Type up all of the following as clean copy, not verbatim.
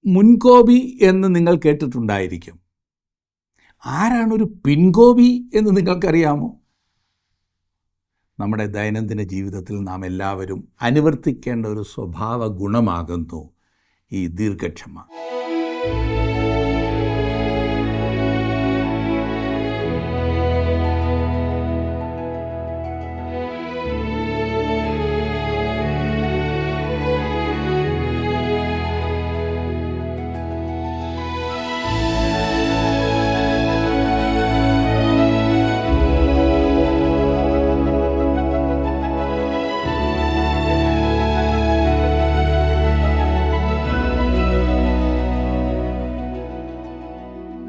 മുൻകോപി എന്ന് നിങ്ങൾ കേട്ടിട്ടുണ്ടായിരിക്കും. ആരാണൊരു പിൻകോപി എന്ന് നിങ്ങൾക്കറിയാമോ? നമ്മുടെ ദൈനംദിന ജീവിതത്തിൽ നാം എല്ലാവരും അനുവർത്തിക്കേണ്ട ഒരു സ്വഭാവ ഗുണമാകുന്നു ഈ ദീർഘക്ഷമ.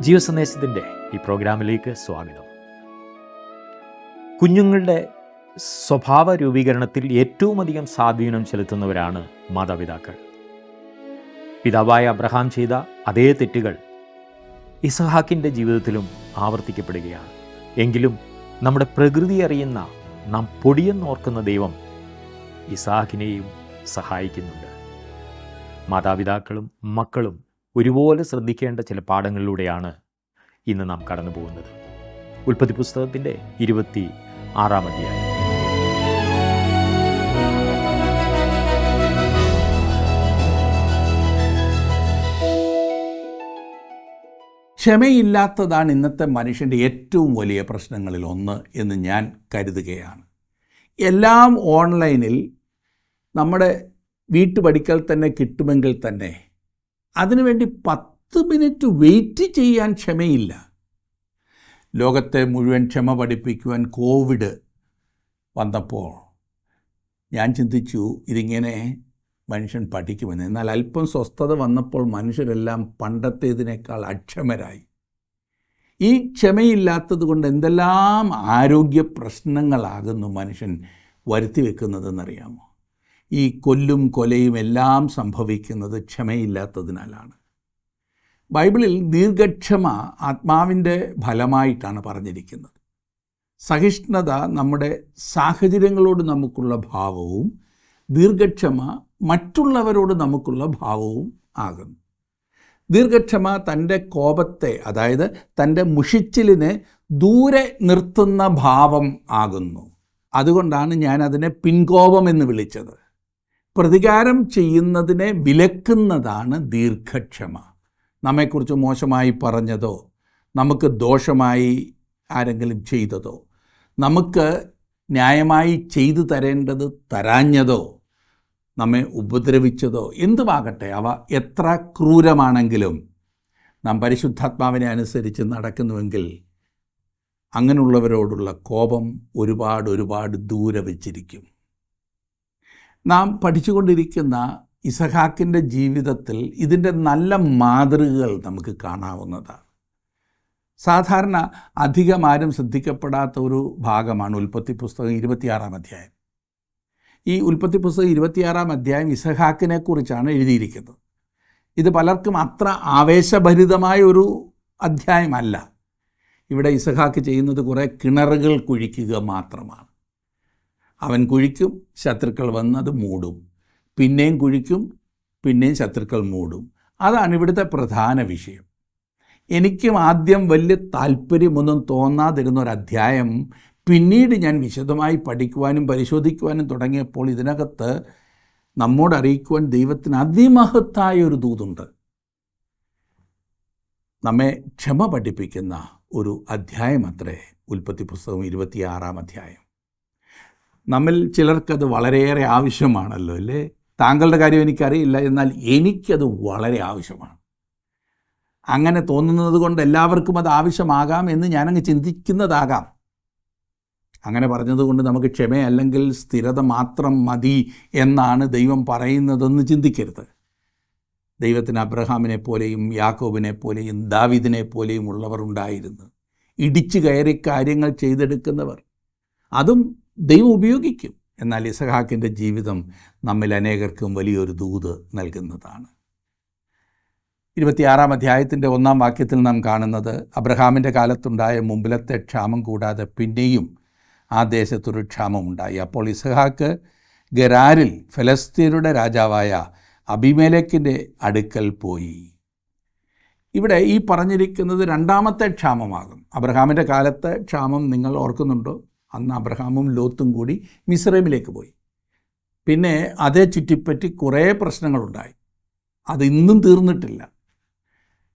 ജീവസന്ദേശത്തിൻ്റെ ഈ പ്രോഗ്രാമിലേക്ക് സ്വാഗതം. കുഞ്ഞുങ്ങളുടെ സ്വഭാവ രൂപീകരണത്തിൽ ഏറ്റവും അധികം സ്വാധീനം ചെലുത്തുന്നവരാണ് മാതാപിതാക്കൾ. പിതാവായ അബ്രഹാം ചെയ്ത അതേ തെറ്റുകൾ ഇസഹാക്കിൻ്റെ ജീവിതത്തിലും ആവർത്തിക്കപ്പെടുകയാണ്. എങ്കിലും നമ്മുടെ പ്രകൃതി അറിയുന്ന നാം പൊടിയെന്നോർക്കുന്ന ദൈവം ഇസഹാക്കിനെയും സഹായിക്കുന്നുണ്ട്. മാതാപിതാക്കളും മക്കളും ഒരുപോലെ ശ്രദ്ധിക്കേണ്ട ചില പാഠങ്ങളിലൂടെയാണ് ഇന്ന് നാം കടന്നു പോകുന്നത്. ഉൽപ്പത്തി പുസ്തകത്തിൻ്റെ 26-ാം അധ്യായം. ക്ഷമയില്ലാത്തതാണ് ഇന്നത്തെ മനുഷ്യൻ്റെ ഏറ്റവും വലിയ പ്രശ്നങ്ങളിൽ ഒന്ന് എന്ന് ഞാൻ കരുതുകയാണ്. എല്ലാം ഓൺലൈനിൽ നമ്മുടെ വീട്ടുപടിക്കൽ തന്നെ കിട്ടുമെങ്കിൽ തന്നെ അതിനുവേണ്ടി 10 മിനിറ്റ് വെയിറ്റ് ചെയ്യാൻ ക്ഷമയില്ല. ലോകത്തെ മുഴുവൻ ക്ഷമ പഠിപ്പിക്കുവാൻ കോവിഡ് വന്നപ്പോൾ ഞാൻ ചിന്തിച്ചു ഇതിങ്ങനെ മനുഷ്യൻ പഠിക്കുമെന്ന്. എന്നാൽ അല്പം സ്വസ്ഥത വന്നപ്പോൾ മനുഷ്യരെല്ലാം പണ്ടത്തേതിനേക്കാൾ അക്ഷമരായി. ഈ ക്ഷമയില്ലാത്തത് കൊണ്ട് എന്തെല്ലാം ആരോഗ്യ പ്രശ്നങ്ങളാകുന്നു മനുഷ്യൻ വരുത്തി വെക്കുന്നതെന്നറിയാമോ? ഈ കൊല്ലും കൊലയും എല്ലാം സംഭവിക്കുന്നത് ക്ഷമയില്ലാത്തതിനാലാണ്. ബൈബിളിൽ ദീർഘക്ഷമ ആത്മാവിൻ്റെ ഫലമായിട്ടാണ് പറഞ്ഞിരിക്കുന്നത്. സഹിഷ്ണുത നമ്മുടെ സാഹചര്യങ്ങളോട് നമുക്കുള്ള ഭാവവും ദീർഘക്ഷമ മറ്റുള്ളവരോട് നമുക്കുള്ള ഭാവവും ആകുന്നു. ദീർഘക്ഷമ തൻ്റെ കോപത്തെ, അതായത് തൻ്റെ മുഷിച്ചിലിനെ ദൂരെ നിർത്തുന്ന ഭാവം ആകുന്നു. അതുകൊണ്ടാണ് ഞാൻ അതിനെ പിൻകോപം എന്ന് വിളിച്ചത്. പ്രതികാരം ചെയ്യുന്നതിനെ വിലക്കുന്നതാണ് ദീർഘക്ഷമ. നമ്മെക്കുറിച്ച് മോശമായി പറഞ്ഞതോ, നമുക്ക് ദോഷമായി ആരെങ്കിലും ചെയ്തതോ, നമുക്ക് ന്യായമായി ചെയ്തു തരേണ്ടത് തരാഞ്ഞതോ, നമ്മെ ഉപദ്രവിച്ചതോ എന്തുമാകട്ടെ, അവ എത്ര ക്രൂരമാണെങ്കിലും നാം പരിശുദ്ധാത്മാവിനെ അനുസരിച്ച് നടക്കുന്നുവെങ്കിൽ അങ്ങനെയുള്ളവരോടുള്ള കോപം ഒരുപാട് ദൂരെ വച്ചിരിക്കും. നാം പഠിച്ചുകൊണ്ടിരിക്കുന്ന ഇസഹാക്കിൻ്റെ ജീവിതത്തിൽ ഇതിൻ്റെ നല്ല മാതൃകകൾ നമുക്ക് കാണാവുന്നതാണ്. സാധാരണ അധികം ആരും ശ്രദ്ധിക്കപ്പെടാത്ത ഒരു ഭാഗമാണ് ഉൽപ്പത്തി പുസ്തകം 26-ാം അധ്യായം. ഈ ഉൽപ്പത്തി പുസ്തകം 26-ാം അധ്യായം ഇസഹാക്കിനെ കുറിച്ചാണ് എഴുതിയിരിക്കുന്നത്. ഇത് പലർക്കും അത്ര ആവേശഭരിതമായ ഒരു അധ്യായമല്ല. ഇവിടെ ഇസഹാക്ക് ചെയ്യുന്നത് കുറേ കിണറുകൾ കുഴിക്കുക മാത്രമാണ്. അവൻ കുഴിക്കും, ശത്രുക്കൾ വന്ന് അത് മൂടും, പിന്നെയും കുഴിക്കും, പിന്നെയും ശത്രുക്കൾ മൂടും. അതാണ് ഇവിടുത്തെ പ്രധാന വിഷയം. എനിക്കും ആദ്യം വലിയ താല്പര്യമൊന്നും തോന്നാതിരുന്ന ഒരധ്യായം പിന്നീട് ഞാൻ വിശദമായി പഠിക്കുവാനും പരിശോധിക്കുവാനും തുടങ്ങിയപ്പോൾ ഇതിനകത്ത് നമ്മോട് അറിയിക്കുവാൻ ദൈവത്തിന് അതിമഹത്തായ ഒരു ദൂതുണ്ട്. നമ്മെ ക്ഷമ പഠിപ്പിക്കുന്ന ഒരു അധ്യായം അത്രേ ഉൽപ്പത്തി പുസ്തകം 26-ാം അധ്യായം. നമ്മിൽ ചിലർക്കത് വളരെയേറെ ആവശ്യമാണല്ലോ, അല്ലേ? താങ്കളുടെ കാര്യം എനിക്കറിയില്ല, എന്നാൽ എനിക്കത് വളരെ ആവശ്യമാണ്. അങ്ങനെ തോന്നുന്നത് കൊണ്ട് എല്ലാവർക്കും അത് ആവശ്യമാകാം എന്ന് ഞാനങ്ങ് ചിന്തിക്കുന്നതാകാം. അങ്ങനെ പറഞ്ഞതുകൊണ്ട് നമുക്ക് ക്ഷമയല്ലെങ്കിൽ സ്ഥിരത മാത്രം മതി എന്നാണ് ദൈവം പറയുന്നതെന്ന് ചിന്തിക്കരുത്. ദൈവത്തിന് അബ്രഹാമിനെ പോലെയും യാക്കോബിനെ പോലെയും ദാവീദിനെ പോലെയും ഉള്ളവർ ഉണ്ടായിരുന്നു. ഇടിച്ചു കയറി കാര്യങ്ങൾ ചെയ്തെടുക്കുന്നവർ. അതും ദൈവം ഉപയോഗിക്കും. എന്നാൽ ഇസഹാക്കിൻ്റെ ജീവിതം നമ്മിൽ അനേകർക്കും വലിയൊരു ദൂത് നൽകുന്നതാണ്. 26-ാം അധ്യായത്തിൻ്റെ 1-ാം വാക്യത്തിൽ നാം കാണുന്നത്, അബ്രഹാമിൻ്റെ കാലത്തുണ്ടായ മുമ്പിലത്തെ ക്ഷാമം കൂടാതെ പിന്നെയും ആ ദേശത്തൊരു ക്ഷാമമുണ്ടായി. അപ്പോൾ ഇസഹാക്ക് ഗരാരിൽ ഫലസ്തീനരുടെ രാജാവായ അബീമേലെക്കിൻ്റെ അടുക്കൽ പോയി. ഇവിടെ ഈ പറഞ്ഞിരിക്കുന്നത് രണ്ടാമത്തെ ക്ഷാമമാകും. അബ്രഹാമിൻ്റെ കാലത്തെ ക്ഷാമം നിങ്ങൾ ഓർക്കുന്നുണ്ടോ? അന്ന് അബ്രഹാമും ലോത്തും കൂടി മിസ്രൈമിലേക്ക് പോയി. പിന്നെ അതേ ചുറ്റിപ്പറ്റി കുറേ പ്രശ്നങ്ങളുണ്ടായി. അത് ഇന്നും തീർന്നിട്ടില്ല.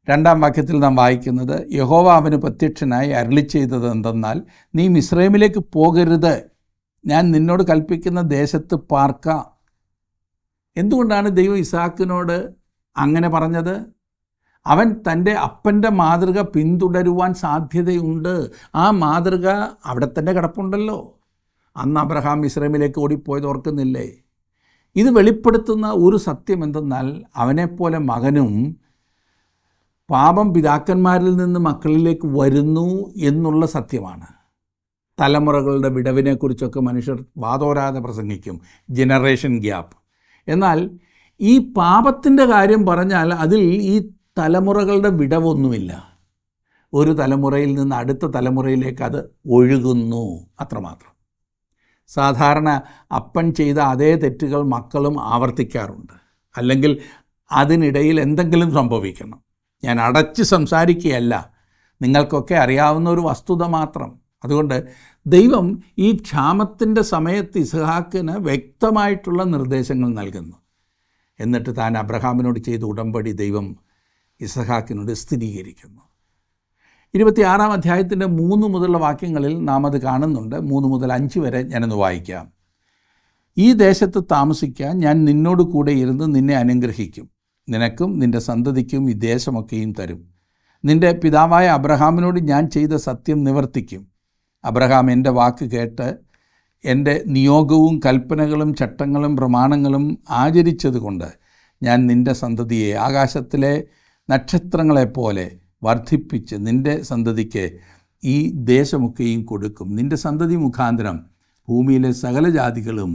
2-ാം വാക്യത്തിൽ നാം വായിക്കുന്നത്, യഹോവ അവന് പ്രത്യക്ഷനായി അരുളി ചെയ്തത് എന്തെന്നാൽ, നീ മിസ്രൈമിലേക്ക് പോകരുത്, ഞാൻ നിന്നോട് കൽപ്പിക്കുന്ന ദേശത്ത് പാർക്ക. എന്തുകൊണ്ടാണ് ദൈവം ഇസ്ഹാക്കിനോട് അങ്ങനെ പറഞ്ഞത്? അവൻ തൻ്റെ അപ്പൻ്റെ മാതൃക പിന്തുടരുവാൻ സാധ്യതയുണ്ട്. ആ മാതൃക അവിടെ തന്നെ കിടപ്പുണ്ടല്ലോ. അന്ന് അബ്രഹാം മിസ്രൈമിലേക്ക് ഓടിപ്പോയത് ഓർക്കുന്നില്ലേ? ഇത് വെളിപ്പെടുത്തുന്ന ഒരു സത്യം എന്തെന്നാൽ, അവനെപ്പോലെ മകനും പാപം പിതാക്കന്മാരിൽ നിന്ന് മക്കളിലേക്ക് വരുന്നു എന്നുള്ള സത്യമാണ്. തലമുറകളുടെ വിടവിനെക്കുറിച്ചൊക്കെ മനുഷ്യർ വാതോരാതെ പ്രസംഗിക്കും, ജനറേഷൻ ഗ്യാപ്പ്. എന്നാൽ ഈ പാപത്തിൻ്റെ കാര്യം പറഞ്ഞാൽ അതിൽ ഈ തലമുറകളുടെ വിടവൊന്നുമില്ല. ഒരു തലമുറയിൽ നിന്ന് അടുത്ത തലമുറയിലേക്ക് അത് ഒഴുകുന്നു, അത്രമാത്രം. സാധാരണ അപ്പൻ ചെയ്ത അതേ തെറ്റുകൾ മക്കളും ആവർത്തിക്കാറുണ്ട്. അല്ലെങ്കിൽ അതിനിടയിൽ എന്തെങ്കിലും സംഭവിക്കണം. ഞാൻ അടച്ച് സംസാരിക്കുകയല്ല, നിങ്ങൾക്കൊക്കെ അറിയാവുന്ന ഒരു വസ്തുത മാത്രം. അതുകൊണ്ട് ദൈവം ഈ ക്ഷാമത്തിൻ്റെ സമയത്ത് ഇസ്ഹാക്കിന് വ്യക്തമായിട്ടുള്ള നിർദ്ദേശങ്ങൾ നൽകുന്നു. എന്നിട്ട് താൻ അബ്രഹാമിനോട് ചെയ്ത ഉടമ്പടി ദൈവം ഇസ്ഹാക്കിനോട് സ്ഥിരീകരിക്കുന്നു. 26-ാം അധ്യായത്തിൻ്റെ 3 മുതലുള്ള വാക്യങ്ങളിൽ നാം അത് കാണുന്നുണ്ട്. 3 മുതൽ 5 വരെ ഞാനൊന്ന് വായിക്കാം. ഈ ദേശത്ത് താമസിക്കാൻ ഞാൻ നിന്നോട് കൂടെ ഇരുന്ന് നിന്നെ അനുഗ്രഹിക്കും. നിനക്കും നിൻ്റെ സന്തതിക്കും ഈ ദേശമൊക്കെയും തരും. നിൻ്റെ പിതാവായ അബ്രഹാമിനോട് ഞാൻ ചെയ്ത സത്യം നിവർത്തിക്കും. അബ്രഹാം എൻ്റെ വാക്ക് കേട്ട് എൻ്റെ നിയോഗവും കൽപ്പനകളും ചട്ടങ്ങളും പ്രമാണങ്ങളും ആചരിച്ചതുകൊണ്ട് ഞാൻ നിൻ്റെ സന്തതിയെ ആകാശത്തിലെ നക്ഷത്രങ്ങളെപ്പോലെ വർദ്ധിപ്പിച്ച് നിൻ്റെ സന്തതിക്ക് ഈ ദേശമൊക്കെയും കൊടുക്കും. നിൻ്റെ സന്തതി മുഖാന്തരം ഭൂമിയിലെ സകല ജാതികളും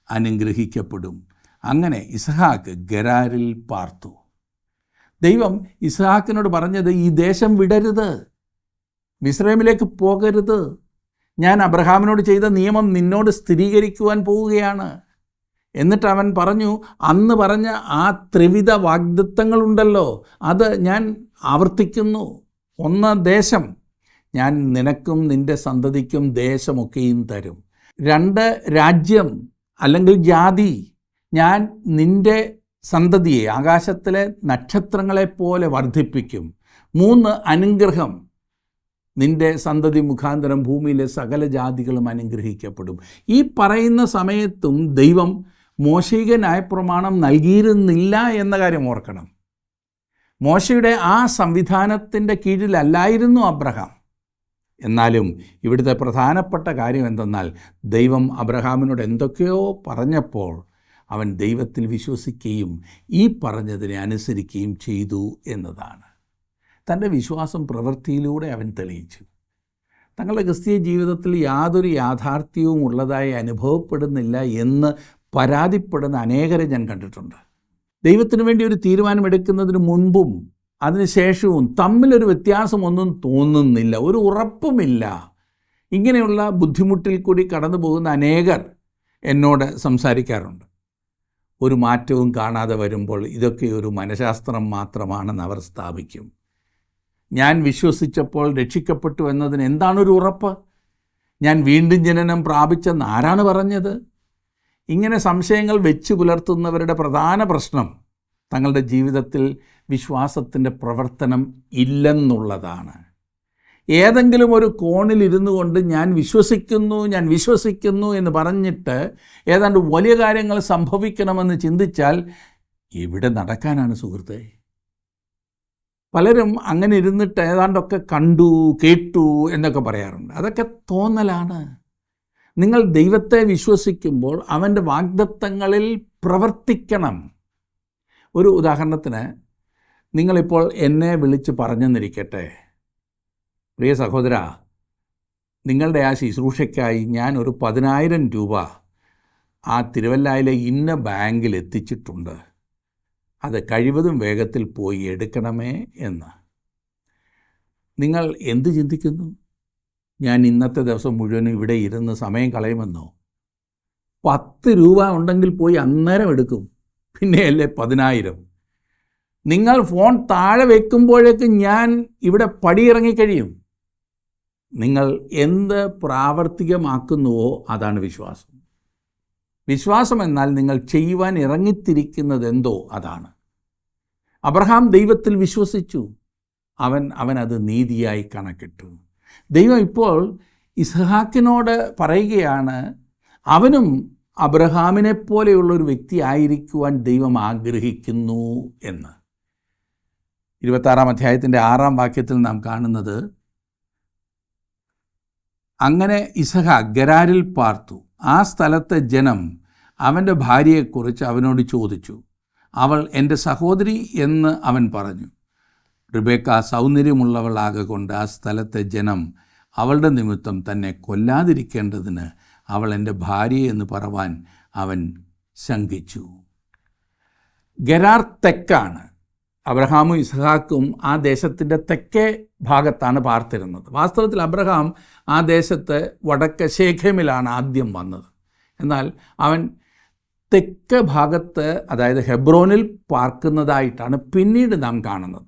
അനുഗ്രഹിക്കപ്പെടും. അങ്ങനെ ഇസ്ഹാക്ക് ഗരാരിൽ പാർത്തു. ദൈവം ഇസ്ഹാക്കിനോട് പറഞ്ഞത്, ഈ ദേശം വിടരുത്, മിസ്രൈമിലേക്ക് പോകരുത്, ഞാൻ അബ്രഹാമിനോട് ചെയ്ത നിയമം നിന്നോട് സ്ഥിരീകരിക്കുവാൻ പോവുകയാണ്. എന്നിട്ട് അവൻ പറഞ്ഞു, അന്ന് പറഞ്ഞ ആ ത്രിവിധ വാഗ്ദത്തങ്ങളുണ്ടല്ലോ, അത് ഞാൻ ആവർത്തിക്കുന്നു. 1, ദേശം, ഞാൻ നിനക്കും നിൻ്റെ സന്തതിക്കും ദേശമൊക്കെയും തരും. 2, രാജ്യം അല്ലെങ്കിൽ ജാതി, ഞാൻ നിൻ്റെ സന്തതിയെ ആകാശത്തിലെ നക്ഷത്രങ്ങളെപ്പോലെ വർദ്ധിപ്പിക്കും. 3, അനുഗ്രഹം, നിൻ്റെ സന്തതി മുഖാന്തരം ഭൂമിയിലെ സകല ജാതികളും അനുഗ്രഹിക്കപ്പെടും. ഈ പറയുന്ന സമയത്തും ദൈവം മോശയിക ന്യായപ്രമാണം നൽകിയിരുന്നില്ല എന്ന കാര്യം ഓർക്കണം. മോശയുടെ ആ സംവിധാനത്തിൻ്റെ കീഴിലല്ലായിരുന്നു അബ്രഹാം. എന്നാലും ഇവിടുത്തെ പ്രധാനപ്പെട്ട കാര്യം എന്തെന്നാൽ, ദൈവം അബ്രഹാമിനോട് എന്തൊക്കെയോ പറഞ്ഞപ്പോൾ അവൻ ദൈവത്തിൽ വിശ്വസിക്കുകയും ഈ പറഞ്ഞതിനെ അനുസരിക്കുകയും ചെയ്തു എന്നതാണ്. തൻ്റെ വിശ്വാസം പ്രവൃത്തിയിലൂടെ അവൻ തെളിയിച്ചു. തങ്ങളുടെ ക്രിസ്തീയ ജീവിതത്തിൽ യാതൊരു യാഥാർത്ഥ്യവും ഉള്ളതായി അനുഭവപ്പെടുന്നില്ല എന്ന് പരാതിപ്പെടുന്ന അനേകരെ ഞാൻ കണ്ടിട്ടുണ്ട്. ദൈവത്തിന് വേണ്ടി ഒരു തീരുമാനമെടുക്കുന്നതിന് മുൻപും അതിനുശേഷവും തമ്മിലൊരു വ്യത്യാസമൊന്നും തോന്നുന്നില്ല, ഒരു ഉറപ്പുമില്ല. ഇങ്ങനെയുള്ള ബുദ്ധിമുട്ടിൽ കൂടി കടന്നു പോകുന്ന അനേകർ എന്നോട് സംസാരിക്കാറുണ്ട്. ഒരു മാറ്റവും കാണാതെ വരുമ്പോൾ ഇതൊക്കെ ഒരു മനഃശാസ്ത്രം മാത്രമാണെന്ന് അവർ സ്ഥാപിക്കും. ഞാൻ വിശ്വസിച്ചപ്പോൾ രക്ഷിക്കപ്പെട്ടു എന്നതിന് എന്താണൊരു ഉറപ്പ്? ഞാൻ വീണ്ടും ജനനം പ്രാപിച്ചെന്ന് ആരാണ് പറഞ്ഞത്? ഇങ്ങനെ സംശയങ്ങൾ വെച്ച് പുലർത്തുന്നവരുടെ പ്രധാന പ്രശ്നം തങ്ങളുടെ ജീവിതത്തിൽ വിശ്വാസത്തിൻ്റെ പ്രവർത്തനം ഇല്ലെന്നുള്ളതാണ്. ഏതെങ്കിലും ഒരു കോണിൽ ഇരുന്നു കൊണ്ട് ഞാൻ വിശ്വസിക്കുന്നു എന്ന് പറഞ്ഞിട്ട് ഏതാണ്ട് വലിയ കാര്യങ്ങൾ സംഭവിക്കണമെന്ന് ചിന്തിച്ചാൽ എവിടെ നടക്കാനാണ് സുഹൃത്തേ? പലരും അങ്ങനെ ഇരുന്നിട്ട് ഏതാണ്ടൊക്കെ കണ്ടു കേട്ടു എന്നൊക്കെ പറയാറുണ്ട്. അതൊക്കെ തോന്നലാണ്. നിങ്ങൾ ദൈവത്തെ വിശ്വസിക്കുമ്പോൾ അവൻ്റെ വാഗ്ദത്തങ്ങളിൽ പ്രവർത്തിക്കണം. ഒരു ഉദാഹരണത്തിന്, നിങ്ങളിപ്പോൾ എന്നെ വിളിച്ച് പറഞ്ഞെന്നിരിക്കട്ടെ, പ്രിയ സഹോദര, നിങ്ങളുടെ ആ ശുശ്രൂഷയ്ക്കായി ഞാൻ ഒരു 10,000 രൂപ ആ തിരുവല്ലായിലെ ഇന്ന ബാങ്കിൽ എത്തിച്ചിട്ടുണ്ട്, അത് കഴിവതും വേഗത്തിൽ പോയി എടുക്കണമേ എന്ന്. നിങ്ങൾ എന്ത് ചിന്തിക്കുന്നു? ഞാൻ ഇന്നത്തെ ദിവസം മുഴുവനും ഇവിടെ ഇരുന്ന് സമയം കളയുമെന്നോ? 10 രൂപ ഉണ്ടെങ്കിൽ പോയി അന്നേരം എടുക്കും. പിന്നെയല്ലേ 10,000. നിങ്ങൾ ഫോൺ താഴെ വെക്കുമ്പോഴേക്ക് ഞാൻ ഇവിടെ പടിയിറങ്ങിക്കഴിയും. നിങ്ങൾ എന്ത് പ്രാവർത്തികമാക്കുന്നുവോ അതാണ് വിശ്വാസം. വിശ്വാസം എന്നാൽ നിങ്ങൾ ചെയ്യുവാൻ ഇറങ്ങിത്തിരിക്കുന്നത് എന്തോ അതാണ്. അബ്രഹാം ദൈവത്തിൽ വിശ്വസിച്ചു, അവനത് നീതിയായി കണക്കിട്ടു. ദൈവം ഇപ്പോൾ ഇസ്ഹാക്കിനോട് പറയുകയാണ്, അവനും അബ്രഹാമിനെ പോലെയുള്ളൊരു വ്യക്തി ആയിരിക്കുവാൻ ദൈവം ആഗ്രഹിക്കുന്നു എന്ന്. 26 അധ്യായത്തിൻ്റെ 6 വാക്യത്തിൽ നാം കാണുന്നത്, അങ്ങനെ ഇസഹാക്ക് ഗരാരിൽ പാർത്തു. ആ സ്ഥലത്തെ ജനം അവൻ്റെ ഭാര്യയെക്കുറിച്ച് അവനോട് ചോദിച്ചു. അവൾ എൻ്റെ സഹോദരി എന്ന് അവൻ പറഞ്ഞു. റിബേക്ക സൗന്ദര്യമുള്ളവളാകൊണ്ട് ആ സ്ഥലത്തെ ജനം അവളുടെ നിമിത്തം തന്നെ കൊല്ലാതിരിക്കേണ്ടതിന് അവൾ എൻ്റെ ഭാര്യ എന്ന് പറവാൻ അവൻ ശങ്കിച്ചു. ഗരാർ തെക്കാണ്. അബ്രഹാമും ഇസ്ഹാക്കും ആ ദേശത്തിൻ്റെ തെക്കേ ഭാഗത്താണ് പാർത്തിരുന്നത്. വാസ്തവത്തിൽ അബ്രഹാം ആ ദേശത്ത് വടക്ക് ശേഖേമിലാണ് ആദ്യം വന്നത്. എന്നാൽ അവൻ തെക്ക് ഭാഗത്ത്, അതായത് ഹെബ്രോനിൽ പാർക്കുന്നതായിട്ടാണ് പിന്നീട് നാം കാണുന്നത്.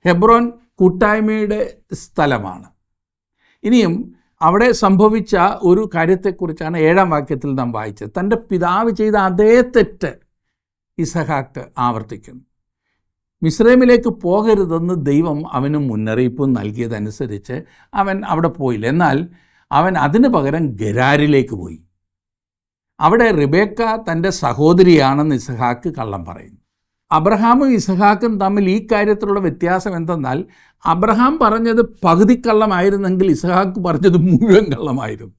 ഹെബ്രോൻ കൂട്ടായ്മയുടെ സ്ഥലമാണ്. ഇനിയും അവിടെ സംഭവിച്ച ഒരു കാര്യത്തെക്കുറിച്ചാണ് 7 വാക്യത്തിൽ നാം വായിച്ചത്. തൻ്റെ പിതാവ് ചെയ്ത അതേ തെറ്റ് ഇസഹാക്ക് ആവർത്തിക്കുന്നു. മിസ്രൈമിലേക്ക് പോകരുതെന്ന് ദൈവം അവന് മുന്നറിയിപ്പ് നൽകിയതനുസരിച്ച് അവൻ അവിടെ പോയില്ല. എന്നാൽ അവൻ അതിന് പകരം ഗരാരിലേക്ക് പോയി. അവിടെ റിബേക്ക തൻ്റെ സഹോദരിയാണെന്ന് ഇസഹാക്ക് കള്ളം പറയുന്നു. അബ്രഹാമും ഇസഹാക്കും തമ്മിൽ ഈ കാര്യത്തിലുള്ള വ്യത്യാസം എന്തെന്നാൽ, അബ്രഹാം പറഞ്ഞത് പകുതി കള്ളമായിരുന്നെങ്കിൽ ഇസഹാക്ക് പറഞ്ഞത് മുഴുവൻ കള്ളമായിരുന്നു.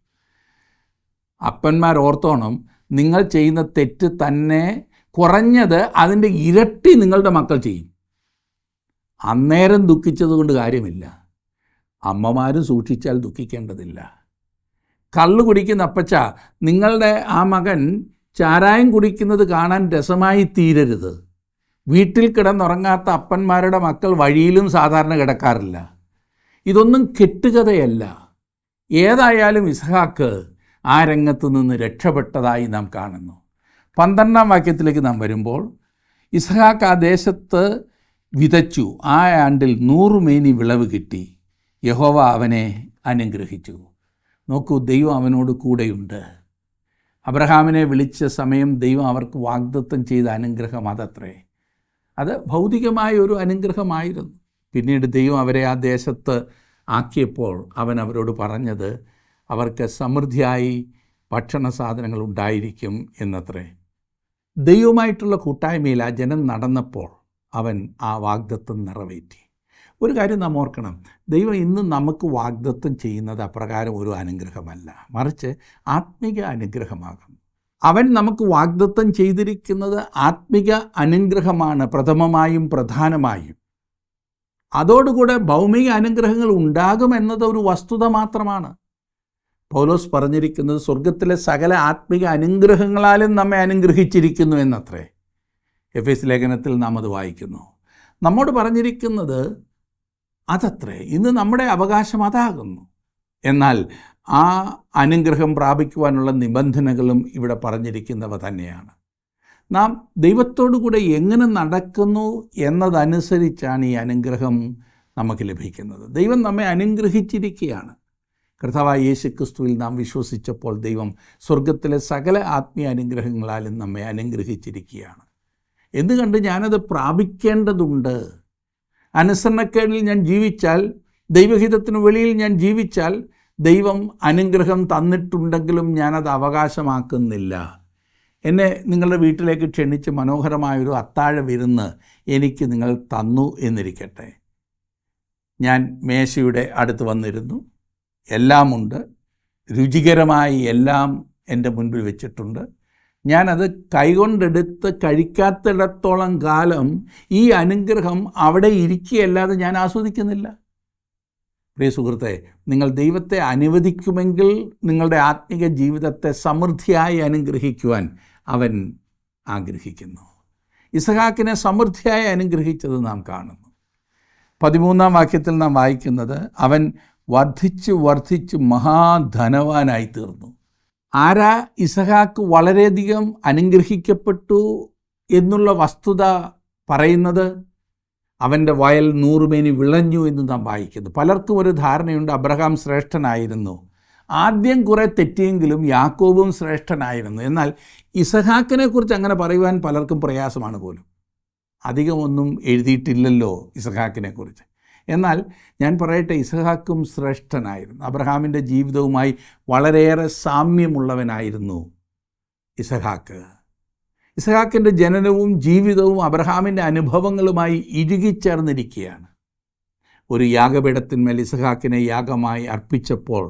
അപ്പന്മാർ ഓർത്തോണം, നിങ്ങൾ ചെയ്യുന്ന തെറ്റ് തന്നെ കുറഞ്ഞത് അതിൻ്റെ ഇരട്ടി നിങ്ങളുടെ മക്കൾ ചെയ്യും. അന്നേരം ദുഃഖിച്ചതുകൊണ്ട് കാര്യമില്ല. അമ്മമാരും സൂക്ഷിച്ചാൽ ദുഃഖിക്കേണ്ടതില്ല. കള്ളു കുടിക്കുന്ന അപ്പച്ച, നിങ്ങളുടെ ആ മകൻ ചാരായം കുടിക്കുന്നത് കാണാൻ രസമായി തീരരുത്. വീട്ടിൽ കിടന്നുറങ്ങാത്ത അപ്പന്മാരുടെ മക്കൾ വഴിയിലും സാധാരണ കിടക്കാറില്ല. ഇതൊന്നും കെട്ടുകഥയല്ല. ഏതായാലും ഇസ്ഹാക്ക് ആ രംഗത്തു നിന്ന് രക്ഷപ്പെട്ടതായി നാം കാണുന്നു. 12 വാക്യത്തിലേക്ക് നാം വരുമ്പോൾ, ഇസ്ഹാക്ക് ആ ദേശത്ത് വിതച്ചു. ആ ആണ്ടിൽ 100 മേനി വിളവ് കിട്ടി. യഹോവ അവനെ അനുഗ്രഹിച്ചു. നോക്കൂ, ദൈവം അവനോട് കൂടെയുണ്ട്. അബ്രഹാമിനെ വിളിച്ച സമയം ദൈവം അവർക്ക് വാഗ്ദത്തം ചെയ്ത അനുഗ്രഹം അതത്രേ. അത് ഭൗതികമായ ഒരു അനുഗ്രഹമായിരുന്നു. പിന്നീട് ദൈവം അവരെ ആ ദേശത്ത് ആക്കിയപ്പോൾ അവൻ അവരോട് പറഞ്ഞത്, അവർക്ക് സമൃദ്ധിയായി ഭക്ഷണ സാധനങ്ങൾ ഉണ്ടായിരിക്കും എന്നത്രേ. ദൈവമായിട്ടുള്ള കൂട്ടായ്മയിൽ ആ ജനം നടന്നപ്പോൾ അവൻ ആ വാഗ്ദത്തം നിറവേറ്റി. ഒരു കാര്യം നാം ഓർക്കണം, ദൈവം ഇന്ന് നമുക്ക് വാഗ്ദത്തം ചെയ്യുന്നത് അപ്രകാരം ഒരു അനുഗ്രഹമല്ല, മറിച്ച് ആത്മിക അനുഗ്രഹമാകും. അവൻ നമുക്ക് വാഗ്ദത്തം ചെയ്തിരിക്കുന്നത് ആത്മിക അനുഗ്രഹമാണ് പ്രഥമമായും പ്രധാനമായും. അതോടുകൂടെ ഭൗമിക അനുഗ്രഹങ്ങൾ ഉണ്ടാകുമെന്നത് ഒരു വസ്തുത മാത്രമാണ്. പൗലോസ് പറഞ്ഞിരിക്കുന്നത് സ്വർഗത്തിലെ സകല ആത്മിക അനുഗ്രഹങ്ങളാലും നമ്മെ അനുഗ്രഹിച്ചിരിക്കുന്നു എന്നത്രേ. എഫേസ്യ ലേഖനത്തിൽ നാം അത് വായിക്കുന്നു. നമ്മോട് പറഞ്ഞിരിക്കുന്നത് അതത്രേ. ഇന്ന് നമ്മുടെ അവകാശം അതാകുന്നു. എന്നാൽ ആ അനുഗ്രഹം പ്രാപിക്കുവാനുള്ള നിബന്ധനകളും ഇവിടെ പറഞ്ഞിരിക്കുന്നവ തന്നെയാണ്. നാം ദൈവത്തോടു കൂടെ എങ്ങനെ നടക്കുന്നു എന്നതനുസരിച്ചാണ് ഈ അനുഗ്രഹം നമുക്ക് ലഭിക്കുന്നത്. ദൈവം നമ്മെ അനുഗ്രഹിച്ചിരിക്കുകയാണ്. കർത്താവായ യേശുക്രിസ്തുവിൽ നാം വിശ്വസിച്ചപ്പോൾ ദൈവം സ്വർഗത്തിലെ സകല ആത്മീയ അനുഗ്രഹങ്ങളാലും നമ്മെ അനുഗ്രഹിച്ചിരിക്കുകയാണ്. എന്തുകൊണ്ട് ഞാനത് പ്രാപിക്കേണ്ടതുണ്ട്? അനുസരണക്കേടിൽ ഞാൻ ജീവിച്ചാൽ, ദൈവഹിതത്തിന് വെളിയിൽ ഞാൻ ജീവിച്ചാൽ, ദൈവം അനുഗ്രഹം തന്നിട്ടുണ്ടെങ്കിലും ഞാനത് അവകാശമാക്കുന്നില്ല. എന്നെ നിങ്ങളുടെ വീട്ടിലേക്ക് ക്ഷണിച്ച് മനോഹരമായൊരു അത്താഴ വിരുന്ന് എനിക്ക് നിങ്ങൾ തന്നു എന്നിരിക്കട്ടെ. ഞാൻ മേശയുടെ അടുത്ത് വന്നിരുന്നു. എല്ലാമുണ്ട്, രുചികരമായി എല്ലാം എൻ്റെ മുൻപിൽ വെച്ചിട്ടുണ്ട്. ഞാനത് കൈകൊണ്ടെടുത്ത് കഴിക്കാത്തിടത്തോളം കാലം ഈ അനുഗ്രഹം അവിടെ ഇരിക്കുകയല്ലാതെ ഞാൻ ആസ്വദിക്കുന്നില്ല. പ്രിയ സുഹൃത്തെ, നിങ്ങൾ ദൈവത്തെ അനുവദിക്കുമെങ്കിൽ നിങ്ങളുടെ ആത്മിക ജീവിതത്തെ സമൃദ്ധിയായി അനുഗ്രഹിക്കുവാൻ അവൻ ആഗ്രഹിക്കുന്നു. ഇസഹാക്കിനെ സമൃദ്ധിയായി അനുഗ്രഹിച്ചത് നാം കാണുന്നു. 13 വാക്യത്തിൽ നാം വായിക്കുന്നത്, അവൻ വർദ്ധിച്ച് വർദ്ധിച്ച് മഹാധനവാനായി തീർന്നു. ആരാ ഇസഹാക്ക് വളരെയധികം അനുഗ്രഹിക്കപ്പെട്ടു എന്നുള്ള വസ്തുത പറയുന്നത് അവൻ്റെ വയൽ 100 മേനി വിളഞ്ഞു എന്ന് നാം വായിക്കുന്നു. പലർക്കും ഒരു ധാരണയുണ്ട് അബ്രഹാം ശ്രേഷ്ഠനായിരുന്നു. ആദ്യം കുറേ തെറ്റിയെങ്കിലും യാക്കോബും ശ്രേഷ്ഠനായിരുന്നു. എന്നാൽ ഇസഹാക്കിനെക്കുറിച്ച് അങ്ങനെ പറയുവാൻ പലർക്കും പ്രയാസമാണ് പോലും. അധികമൊന്നും എഴുതിയിട്ടില്ലല്ലോ ഇസഹാക്കിനെക്കുറിച്ച്. എന്നാൽ ഞാൻ പറയട്ടെ, ഇസഹാക്കും ശ്രേഷ്ഠനായിരുന്നു. അബ്രഹാമിൻ്റെ ജീവിതവുമായി വളരെയേറെ സാമ്യമുള്ളവനായിരുന്നു ഇസഹാക്ക്. ഇസഹാക്കിൻ്റെ ജനനവും ജീവിതവും അബ്രഹാമിൻ്റെ അനുഭവങ്ങളുമായി ഇഴുകിച്ചേർന്നിരിക്കുകയാണ്. ഒരു യാഗപീഠത്തിന്മേൽ ഇസഹാക്കിനെ യാഗമായി അർപ്പിച്ചപ്പോൾ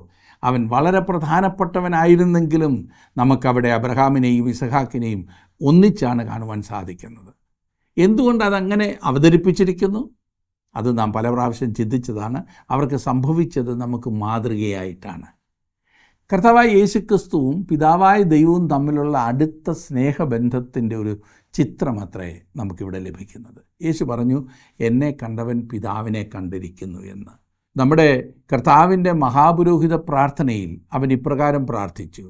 അവൻ വളരെ പ്രധാനപ്പെട്ടവനായിരുന്നെങ്കിലും നമുക്കവിടെ അബ്രഹാമിനെയും ഇസഹാക്കിനെയും ഒന്നിച്ചാണ് കാണുവാൻ സാധിക്കുന്നത്. എന്തുകൊണ്ട് അതങ്ങനെ അവതരിപ്പിച്ചിരിക്കുന്നു? അത് നാം പല പ്രാവശ്യം ചിന്തിച്ചതാണ്. അവർക്ക് സംഭവിച്ചത് നമുക്ക് മാതൃകയായിട്ടാണ്. കർത്താവായ യേശുക്രിസ്തുവും പിതാവായ ദൈവവും തമ്മിലുള്ള അടുത്ത സ്നേഹബന്ധത്തിൻ്റെ ഒരു ചിത്രമത്രേ നമുക്കിവിടെ ലഭിക്കുന്നത്. യേശു പറഞ്ഞു, എന്നെ കണ്ടവൻ പിതാവിനെ കണ്ടിരിക്കുന്നു എന്ന്. നമ്മുടെ കർത്താവിൻ്റെ മഹാപുരോഹിത പ്രാർത്ഥനയിൽ അവൻ ഇപ്രകാരം പ്രാർത്ഥിച്ചു.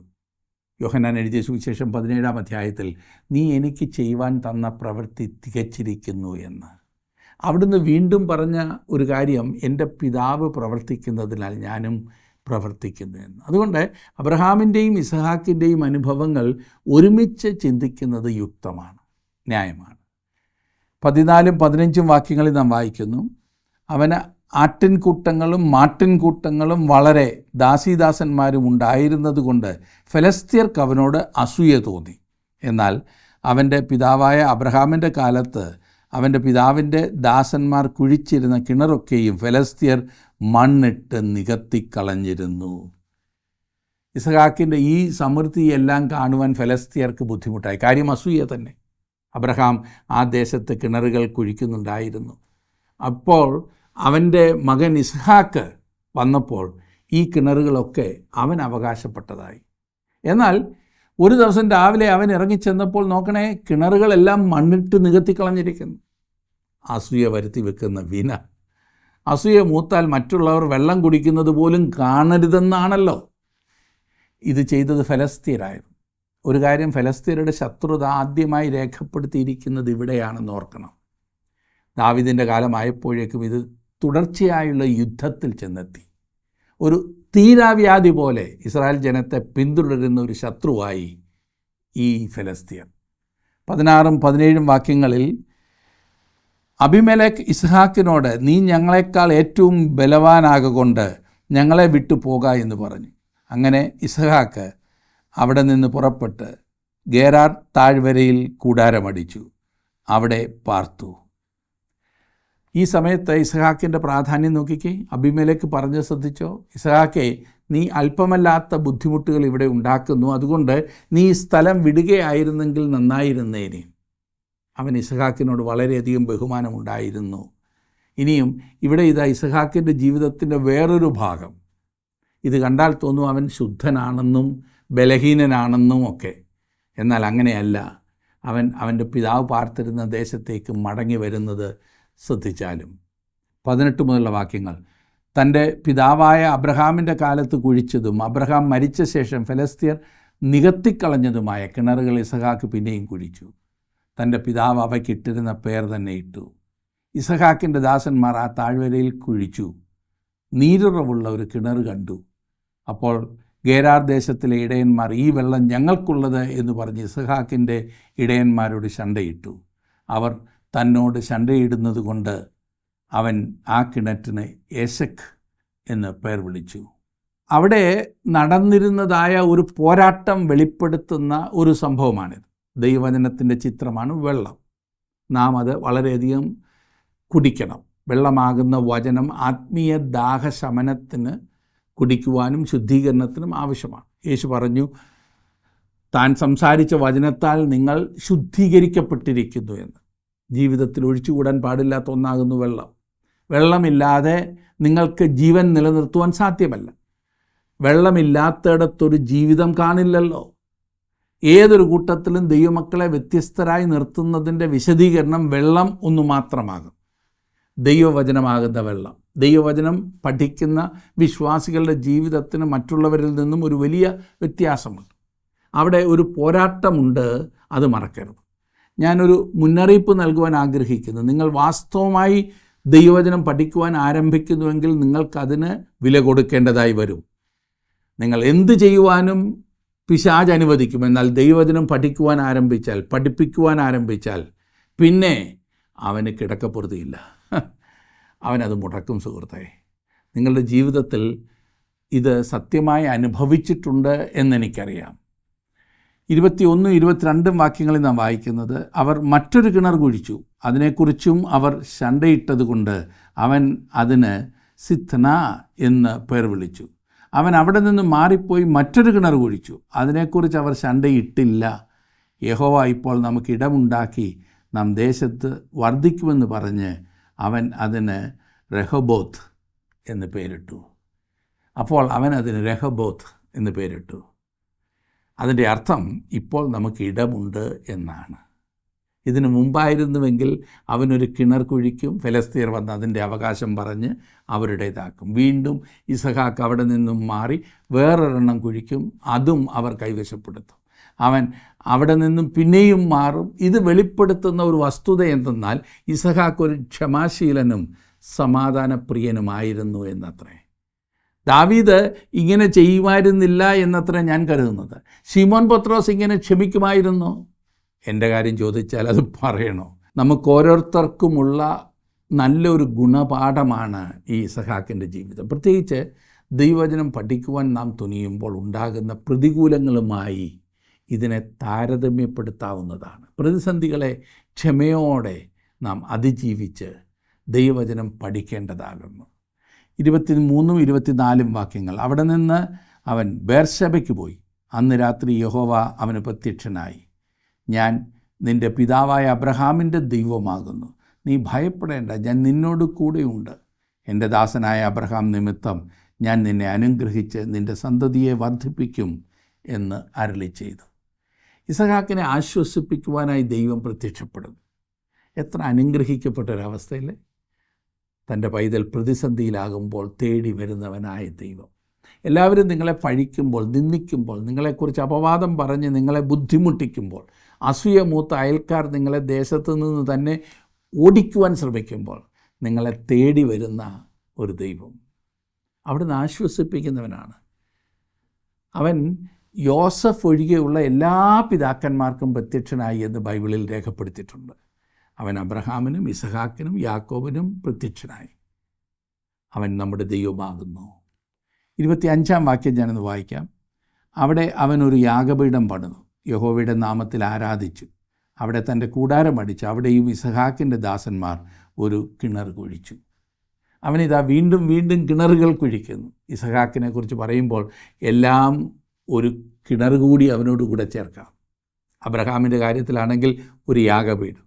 യോഹന്നാൻ എഴുതിയ സുവിശേഷം 17-ാം അധ്യായത്തിൽ, നീ എനിക്ക് ചെയ്യുവാൻ തന്ന പ്രവൃത്തി തികച്ചിരിക്കുന്നു എന്ന്. അവിടുന്ന് വീണ്ടും പറഞ്ഞ ഒരു കാര്യം, എൻ്റെ പിതാവ് പ്രവർത്തിക്കുന്നതിനാൽ ഞാനും പ്രവർത്തിക്കുന്നു എന്ന്. അതുകൊണ്ട് അബ്രഹാമിൻ്റെയും ഇസഹാക്കിൻ്റെയും അനുഭവങ്ങൾ ഒരുമിച്ച് ചിന്തിക്കുന്നത് യുക്തമാണ്, ന്യായമാണ്. 14-15 വാക്യങ്ങളിൽ നാം വായിക്കുന്നു, അവന് ആട്ടിൻകൂട്ടങ്ങളും മാട്ടിൻകൂട്ടങ്ങളും വളരെ ദാസീദാസന്മാരും ഉണ്ടായിരുന്നതുകൊണ്ട് ഫെലിസ്ത്യർക്ക് അവനോട് അസൂയ തോന്നി. എന്നാൽ അവൻ്റെ പിതാവായ അബ്രഹാമിൻ്റെ കാലത്ത് അവൻ്റെ പിതാവിൻ്റെ ദാസന്മാർ കുഴിച്ചിരുന്ന കിണറൊക്കെയും ഫെലിസ്ത്യർ മണ്ണിട്ട് നികത്തിക്കളഞ്ഞിരുന്നു. ഇസഹാക്കിൻ്റെ ഈ സമൃദ്ധിയെല്ലാം കാണുവാൻ ഫെലിസ്ത്യർക്ക് ബുദ്ധിമുട്ടായി. കാര്യം അസൂയ തന്നെ. അബ്രഹാം ആ ദേശത്ത് കിണറുകൾ കുഴിക്കുന്നുണ്ടായിരുന്നു. അപ്പോൾ അവൻ്റെ മകൻ ഇസ്ഹാക്ക് വന്നപ്പോൾ ഈ കിണറുകളൊക്കെ അവൻ അവകാശപ്പെട്ടതായി. എന്നാൽ ഒരു ദിവസം രാവിലെ അവൻ ഇറങ്ങിച്ചെന്നപ്പോൾ നോക്കണേ, കിണറുകളെല്ലാം മണ്ണിട്ട് നികത്തിക്കളഞ്ഞിരിക്കുന്നു. അസൂയ വരുത്തി വെക്കുന്ന വിന. അസൂയ മൂത്താൽ മറ്റുള്ളവർ വെള്ളം കുടിക്കുന്നത് പോലും കാണരുതെന്നാണല്ലോ. ഇത് ചെയ്തത് ഫെലിസ്ത്യരായിരുന്നു. ഒരു കാര്യം, ഫെലിസ്ത്യരുടെ ശത്രുത ആദ്യമായി രേഖപ്പെടുത്തിയിരിക്കുന്നത് ഇവിടെയാണെന്ന് ഓർക്കണം. ദാവീദിൻ്റെ കാലമായപ്പോഴേക്കും ഇത് തുടർച്ചയായുള്ള യുദ്ധത്തിൽ ചെന്നെത്തി. ഒരു തീരാവ്യാധി പോലെ ഇസ്രായേൽ ജനത്തെ പിന്തുടരുന്ന ഒരു ശത്രുവായി ഈ ഫെലിസ്ത്യർ. 16-17 വാക്യങ്ങളിൽ, അബിമേലെക്ക് ഇസ്ഹാക്കിനോട്, നീ ഞങ്ങളെക്കാൾ ഏറ്റവും ബലവാനാകൊണ്ട് ഞങ്ങളെ വിട്ടു പോക എന്ന് പറഞ്ഞു. അങ്ങനെ ഇസ്ഹാക്ക് അവിടെ നിന്ന് പുറപ്പെട്ട് ഗേരാർ താഴ്വരയിൽ കൂടാരമടിച്ചു, അവിടെ പാർത്തു. ഈ സമയത്ത് ഇസ്ഹാക്കിൻ്റെ പ്രാധാന്യം നോക്കിക്കേ. അബിമേലെക്ക് പറഞ്ഞ് ശ്രദ്ധിച്ചോ, ഇസ്ഹാക്കേ, നീ അല്പമല്ലാത്ത ബുദ്ധിമുട്ടുകൾ ഇവിടെ ഉണ്ടാക്കുന്നു, അതുകൊണ്ട് നീ ഈ സ്ഥലം വിടുകയായിരുന്നെങ്കിൽ നന്നായിരുന്നേനെ. അവൻ ഇസ്ഹാക്കിനോട് വളരെയധികം ബഹുമാനമുണ്ടായിരുന്നു. ഇനിയും ഇവിടെ ഇതാ ഇസ്ഹാക്കിൻ്റെ ജീവിതത്തിൻ്റെ വേറൊരു ഭാഗം. ഇത് കണ്ടാൽ തോന്നും അവൻ ശുദ്ധനാണെന്നും ബലഹീനനാണെന്നും ഒക്കെ. എന്നാൽ അങ്ങനെയല്ല. അവൻ്റെ പിതാവ് പാർത്തിരുന്ന ദേശത്തേക്ക് മടങ്ങി വരുന്നത് ശ്രദ്ധിച്ചാലും 18 മുതലുള്ള വാക്യങ്ങൾ, തൻ്റെ പിതാവായ അബ്രഹാമിൻ്റെ കാലത്ത് കുഴിച്ചതും അബ്രഹാം മരിച്ച ശേഷം ഫെലിസ്ത്യർ നികത്തിക്കളഞ്ഞതുമായ കിണറുകൾ ഇസഹാക്ക് പിന്നെയും കുഴിച്ചു. തൻ്റെ പിതാവ് അവയ്ക്കിട്ടിരുന്ന പേർ തന്നെ ഇട്ടു. ഇസഹാക്കിൻ്റെ ദാസന്മാർ ആ താഴ്വരയിൽ കുഴിച്ചു നീരുറവുള്ള ഒരു കിണർ കണ്ടു. അപ്പോൾ ഗേരാർ ദേശത്തിലെ ഇടയന്മാർ, ഈ വെള്ളം ഞങ്ങൾക്കുള്ളത് എന്ന് പറഞ്ഞ് ഇസഹാക്കിൻ്റെ ഇടയന്മാരോട് ശണ്ടയിട്ടു. അവർ തന്നോട് ശണ്ടയിടുന്നത് കൊണ്ട് അവൻ ആ കിണറ്റിന് ഏശക്ക് എന്ന് പേർ വിളിച്ചു. അവിടെ നടന്നിരുന്നതായ ഒരു പോരാട്ടം വെളിപ്പെടുത്തുന്ന ഒരു സംഭവമാണിത്. ദൈവവചനത്തിൻ്റെ ചിത്രമാണ് വെള്ളം. നാം അത് വളരെയധികം കുടിക്കണം. വെള്ളമാകുന്ന വചനം ആത്മീയ ദാഹശമനത്തിന് കുടിക്കുവാനും ശുദ്ധീകരണത്തിനും ആവശ്യമാണ്. യേശു പറഞ്ഞു, താൻ സംസാരിച്ച വചനത്താൽ നിങ്ങൾ ശുദ്ധീകരിക്കപ്പെട്ടിരിക്കുന്നു എന്ന്. ജീവിതത്തിൽ ഒഴിച്ചുകൂടാൻ പാടില്ലാത്ത ഒന്നാകുന്നു വെള്ളം. വെള്ളമില്ലാതെ നിങ്ങൾക്ക് ജീവൻ നിലനിർത്തുവാൻ സാധ്യമല്ല. വെള്ളമില്ലാത്തിടത്തൊരു ജീവിതം കാണില്ലല്ലോ. ഏതൊരു കൂട്ടത്തിലും ദൈവമക്കളെ വ്യത്യസ്തരായി നിർത്തുന്നതിൻ്റെ വിശദീകരണം വെള്ളം ഒന്നു മാത്രമാകും, ദൈവവചനമാകുന്ന വെള്ളം. ദൈവവചനം പഠിക്കുന്ന വിശ്വാസികളുടെ ജീവിതത്തിന് മറ്റുള്ളവരിൽ നിന്നും ഒരു വലിയ വ്യത്യാസമുണ്ട്. അവിടെ ഒരു പോരാട്ടമുണ്ട്, അത് മറക്കരുത്. ഞാനൊരു മുന്നറിയിപ്പ് നൽകുവാൻ ആഗ്രഹിക്കുന്നു. നിങ്ങൾ വാസ്തവമായി ദൈവവചനം പഠിക്കുവാൻ ആരംഭിക്കുന്നുവെങ്കിൽ നിങ്ങൾക്കതിന് വില കൊടുക്കേണ്ടതായി വരും. നിങ്ങൾ എന്ത് ചെയ്യുവാനും പിശാച് അനുവദിക്കും. എന്നാൽ ദൈവവചനം പഠിക്കുവാൻ ആരംഭിച്ചാൽ, പഠിപ്പിക്കുവാൻ ആരംഭിച്ചാൽ പിന്നെ അവന് കിടക്കപ്പുറതിയില്ല. അവനത് മുടക്കും. സുഹൃത്തേ, നിങ്ങളുടെ ജീവിതത്തിൽ ഇത് സത്യമായി അനുഭവിച്ചിട്ടുണ്ട് എന്നെനിക്കറിയാം. 21, 22 വാക്യങ്ങളിൽ നാം വായിക്കുന്നത്, അവർ മറ്റൊരു കിണർ കുഴിച്ചു, അതിനെക്കുറിച്ചും അവർ ശണ്ടയിട്ടതുകൊണ്ട് അവൻ അതിന് സിത്ന എന്ന് പേർ വിളിച്ചു. അവൻ അവിടെ നിന്ന് മാറിപ്പോയി മറ്റൊരു കിണർ കുഴിച്ചു, അതിനെക്കുറിച്ച് അവർ ശണ്ടയിട്ടില്ല. യഹോവ ഇപ്പോൾ നമുക്ക് ഇടമുണ്ടാക്കി നാം ദേശത്ത് വർദ്ധിക്കുമെന്ന് പറഞ്ഞ് അവൻ അതിന് രഹോബോത്ത് എന്ന് പേരിട്ടു. അപ്പോൾ അവൻ അതിന് രഹോബോത്ത് എന്ന് പേരിട്ടു. അതിൻ്റെ അർത്ഥം ഇപ്പോൾ നമുക്ക് ഇടമുണ്ട് എന്നാണ്. ഇതിനു മുമ്പായിരുന്നുവെങ്കിൽ അവനൊരു കിണർ കുഴിക്കും, ഫെലിസ്ത്യർ വന്ന് അതിൻ്റെ അവകാശം പറഞ്ഞ് അവരുടേതാക്കും. വീണ്ടും ഇസഹാക്ക് അവിടെ നിന്നും മാറി വേറൊരെണ്ണം കുഴിക്കും, അതും അവർ കൈവശപ്പെടുത്തും. അവൻ അവിടെ നിന്നും പിന്നെയും മാറും. ഇത് വെളിപ്പെടുത്തുന്ന ഒരു വസ്തുത എന്തെന്നാൽ ഇസഹാക്ക് ഒരു ക്ഷമാശീലനും സമാധാനപ്രിയനുമായിരുന്നു എന്നത്രേ. ദാവീദ് ഇങ്ങനെ ചെയ്യുമായിരുന്നില്ല എന്നത്ര ഞാൻ കരുതുന്നത്. ശിമോൻ പത്രോസ് ഇങ്ങനെ ക്ഷമിക്കുമായിരുന്നു? എൻ്റെ കാര്യം ചോദിച്ചാൽ അത് പറയണോ? നമുക്ക് ഓരോരുത്തർക്കുമുള്ള നല്ലൊരു ഗുണപാഠമാണ് ഈ ഇസഹാക്കിൻ്റെ ജീവിതം. പ്രത്യേകിച്ച് ദൈവവചനം പഠിക്കുവാൻ നാം തുനിയുമ്പോൾ ഉണ്ടാകുന്ന പ്രതികൂലങ്ങളുമായി ഇതിനെ താരതമ്യപ്പെടുത്താവുന്നതാണ്. പ്രതിസന്ധികളെ ക്ഷമയോടെ നാം അതിജീവിച്ച് ദൈവവചനം പഠിക്കേണ്ടതാകുന്നു. 23, 24 വാക്യങ്ങൾ. അവിടെ നിന്ന് അവൻ ബേർശബയ്ക്ക് പോയി. അന്ന് രാത്രി യഹോവ അവന് പ്രത്യക്ഷനായി. ഞാൻ നിൻ്റെ പിതാവായ അബ്രഹാമിൻ്റെ ദൈവമാകുന്നു, നീ ഭയപ്പെടേണ്ട, ഞാൻ നിന്നോട് കൂടെയുണ്ട്. എൻ്റെ ദാസനായ അബ്രഹാം നിമിത്തം ഞാൻ നിന്നെ അനുഗ്രഹിച്ച് നിൻ്റെ സന്തതിയെ വർദ്ധിപ്പിക്കും എന്ന് അരുളി ചെയ്തു. ഇസഹാക്കിനെ ആശ്വസിപ്പിക്കുവാനായി ദൈവം പ്രത്യക്ഷപ്പെടുന്നു. എത്ര അനുഗ്രഹിക്കപ്പെട്ടൊരവസ്ഥയിൽ തൻ്റെ പൈതൽ പ്രതിസന്ധിയിലാകുമ്പോൾ തേടി വരുന്നവനായ ദൈവം. എല്ലാവരും നിങ്ങളെ പഴിക്കുമ്പോൾ, നിന്ദിക്കുമ്പോൾ, നിങ്ങളെക്കുറിച്ച് അപവാദം പറഞ്ഞ് നിങ്ങളെ ബുദ്ധിമുട്ടിക്കുമ്പോൾ, അസൂയ മൂത്ത അയൽക്കാർ നിങ്ങളെ ദേശത്തു നിന്ന് തന്നെ ഓടിക്കുവാൻ ശ്രമിക്കുമ്പോൾ നിങ്ങളെ തേടി വരുന്ന ഒരു ദൈവം അവിടുന്ന് ആശ്വസിപ്പിക്കുന്നവനാണ്. അവൻ യോസഫ് ഒഴികെയുള്ള എല്ലാ പിതാക്കന്മാർക്കും പ്രത്യക്ഷനായി എന്ന് ബൈബിളിൽ രേഖപ്പെടുത്തിയിട്ടുണ്ട്. അവൻ അബ്രഹാമിനും ഇസഹാക്കിനും യാക്കോബിനും പ്രത്യക്ഷനായി. അവൻ നമ്മുടെ ദൈവമാകുന്നു. 25 വാക്യം ഞാനൊന്ന് വായിക്കാം. അവിടെ അവനൊരു യാഗപീഠം പണിതു, യഹോവയുടെ നാമത്തിൽ ആരാധിച്ചു. അവിടെ തൻ്റെ കൂടാരം അടിച്ചു. അവിടെയും ഇസഹാക്കിൻ്റെ ദാസന്മാർ ഒരു കിണർ കുഴിച്ചു. അവനിതാ വീണ്ടും വീണ്ടും കിണറുകൾ കുഴിക്കുന്നു. ഇസഹാക്കിനെ കുറിച്ച് പറയുമ്പോൾ എല്ലാം ഒരു കിണർ കൂടി അവനോട് കൂടെ ചേർക്കാം. അബ്രഹാമിൻ്റെ കാര്യത്തിലാണെങ്കിൽ ഒരു യാഗപീഠം,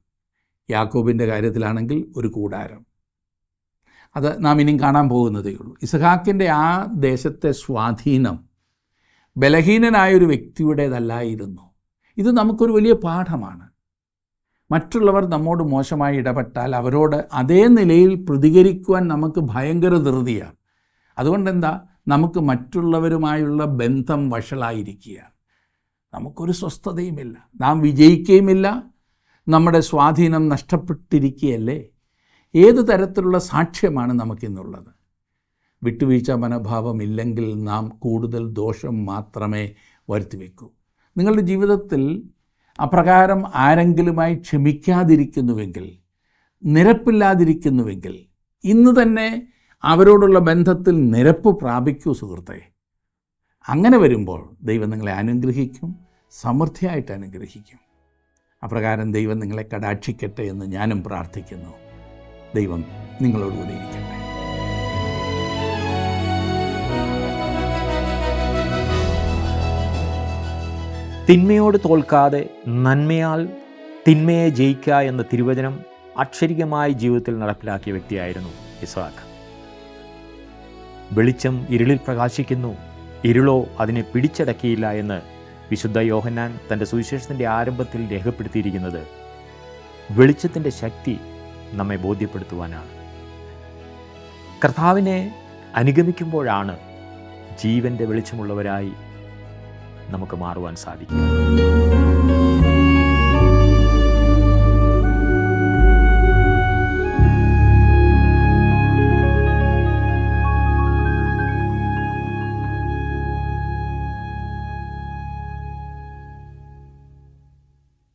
യാക്കോബിൻ്റെ കാര്യത്തിലാണെങ്കിൽ ഒരു കൂടാരം. അത് നാം ഇനിയും കാണാൻ പോകുന്നതേ ഉള്ളൂ. ഇസഹാക്കിൻ്റെ ആ ദേശത്തെ സ്വാധീനം ബലഹീനനായൊരു വ്യക്തിയുടേതല്ലായിരുന്നു. ഇത് നമുക്കൊരു വലിയ പാഠമാണ്. മറ്റുള്ളവർ നമ്മോട് മോശമായി ഇടപെട്ടാൽ അവരോട് അതേ നിലയിൽ പ്രതികരിക്കുവാൻ നമുക്ക് ഭയങ്കര ധൃതിയാണ്. അതുകൊണ്ടെന്താ, നമുക്ക് മറ്റുള്ളവരുമായുള്ള ബന്ധം വഷളായിരിക്കുക. നമുക്കൊരു സ്വസ്ഥതയുമില്ല, നാം വിജയിക്കുകയുമില്ല, നമ്മുടെ സ്വാധീനം നഷ്ടപ്പെട്ടിരിക്കുകയല്ലേ. ഏത് തരത്തിലുള്ള സാക്ഷ്യമാണ് നമുക്കിന്നുള്ളത്? വിട്ടുവീഴ്ച മനോഭാവമില്ലെങ്കിൽ നാം കൂടുതൽ ദോഷം മാത്രമേ വരുത്തിവെക്കൂ. നിങ്ങളുടെ ജീവിതത്തിൽ അപ്രകാരം ആരെങ്കിലുമായി ക്ഷമിക്കാതിരിക്കുന്നുവെങ്കിൽ, നിരപ്പില്ലാതിരിക്കുന്നുവെങ്കിൽ, ഇന്ന് തന്നെ അവരോടുള്ള ബന്ധത്തിൽ നിരപ്പ് പ്രാപിക്കൂ സുഹൃത്തേ. അങ്ങനെ വരുമ്പോൾ ദൈവം നിങ്ങളെ അനുഗ്രഹിക്കും, സമൃദ്ധിയായിട്ട് അനുഗ്രഹിക്കും. അപ്രകാരം ദൈവം നിങ്ങളെ കടാക്ഷിക്കട്ടെ എന്ന് ഞാനും പ്രാർത്ഥിക്കുന്നു. ദൈവം നിങ്ങളോടുകൂടി ഇരിക്കട്ടെ. തിന്മയോട് തോൽക്കാതെ നന്മയാൽ തിന്മയെ ജയിക്കുക എന്ന തിരുവചനം അക്ഷരികമായി ജീവിതത്തിൽ നടപ്പിലാക്കിയ വ്യക്തിയായിരുന്നു ഇസ്ഹാക്ക്. വെളിച്ചം ഇരുളിൽ പ്രകാശിക്കുന്നു, ഇരുളോ അതിനെ പിടിച്ചടക്കിയില്ല എന്ന് വിശുദ്ധ യോഹന്നാൻ തൻ്റെ സുവിശേഷത്തിൻ്റെ ആരംഭത്തിൽ രേഖപ്പെടുത്തിയിരിക്കുന്നത് വെളിച്ചത്തിൻ്റെ ശക്തി നമ്മെ ബോധ്യപ്പെടുത്തുവാനാണ്. കർത്താവിനെ അനുഗമിക്കുമ്പോഴാണ് ജീവൻ്റെ വെളിച്ചമുള്ളവരായി നമുക്ക് മാറുവാൻ സാധിക്കുക.